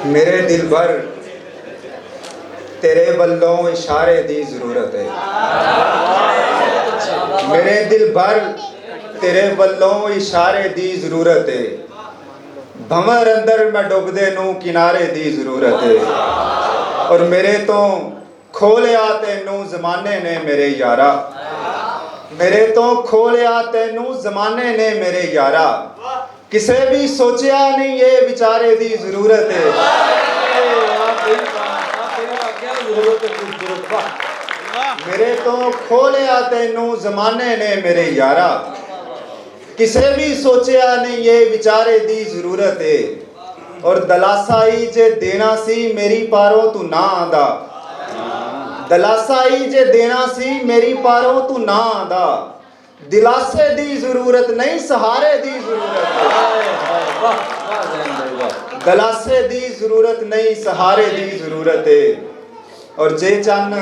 मेरे दिल भर तेरे वल्लों इशारे दी जरूरत है। मेरे दिल भर तेरे वल्लों इशारे दी जरूरत है। भंवर अंदर मैं डुबदे नूं किनारे दी जरूरत है। और मेरे तो खोलिया तैनू जमाने ने मेरे यारा, मेरे तो खोलिया तैनू जमाने ने मेरे यारा। किसे भी सोचिया नहीं ये विचारे दी जरूरत है। मेरे तो खोलिया तैनू जमाने ने मेरे यारा। किसे भी सोचिया नहीं ये विचारे दी जरूरत है। और दलासा ही जे देना सी मेरी पारों तू ना आंदा, दलासा ही जे देना सी मेरी पारों तू ना आंदा। दिलासे दी जरूरत नहीं सहारे दी जरूरत है। दलासे दी जरूरत नहीं सहारे दी जरूरत है। और जे चन्न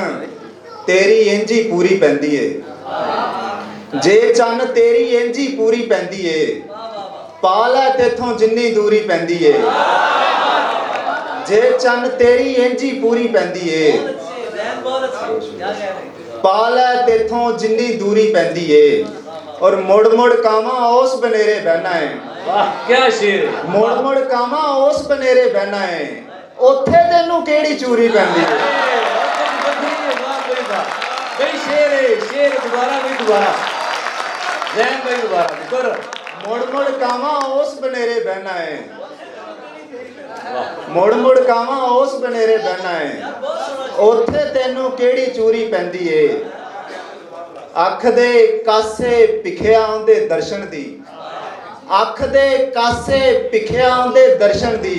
तेरी इंजी पूरी पैंदी है, जे चन्न तेरी इंजी पूरी पैंदी है। पाल है तेथों जिन्नी दूरी पैंदी है। जे चन्न तेरी इंजी पूरी पैंदी है। पाल है तेथों जिन्नी दूरी पैंदी है। और मुड़ मुड़ कामा उस बनेरे बहना है। क्या शेर, मुड़ मुड़ कामा उस बनेरे बहना है। उथे तेनू केड़ी चूरी पैंदी है। शेर है शेर, दोबारा भी दोबारा जैन भाई दोबारा कर। मुड़ मुड़ कामा उस बनेरे बहना है। मुड़ मुड़ कामा उस बनेरे बहना है। उथे तेनू केड़ी चूरी पैंदी है। अख दे कासे पिखिया आंदे दर्शन दी, अख दे कासे पिखिया आंदे दर्शन दी।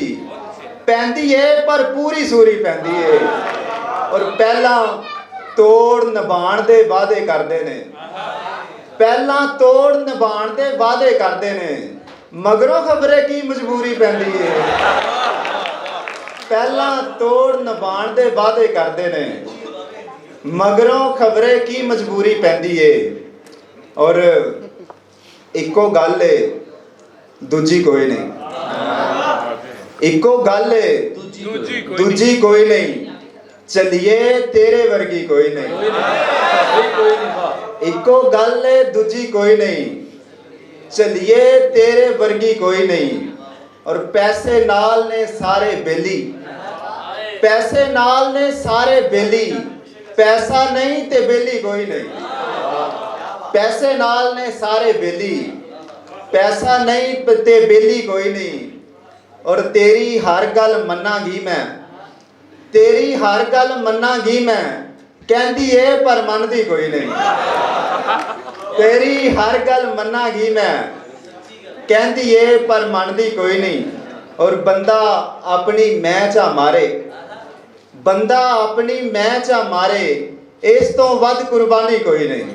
पैंदी है पर पूरी सूरी पैंदी है। और पहला तोड़ निभाण दे वादे करदे ने, पहला तोड़ निभाण दे वादे करदे ने। मगरों खबरे की मजबूरी पैंदी है। पहला तोड़ निभाण दे वादे करदे ने, मगरों खबरे की मजबूरी पैंदी है। और इको गल है दूजी कोई नहीं, इको गल है दूजी कोई नहीं। चलिए तेरे वर्गी कोई नहीं। इको गल है दूजी कोई नहीं। चलिए तेरे वर्गी कोई नहीं। और पैसे नाल ने सारे बेली, पैसे नाल ने सारे बेली। पैसा नहीं ते बेली कोई नहीं। पैसे नाल ने सारे बेली, पैसा नहीं ते बेली कोई नहीं। और तेरी हर गल मन्नागी मैं, तेरी हर गल मन्नागी मैं। कहंदी है पर मनदी कोई नहीं। तेरी हर गल मन्नागी मैं, कहंदी है पर मनदी कोई नहीं। और बंदा अपनी मैं चा मारे, बंदा अपनी मैं चा मारे। इस तो वध कुर्बानी कोई नहीं।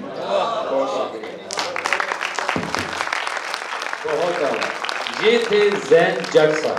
बहुत ये थे जैन जट साहब।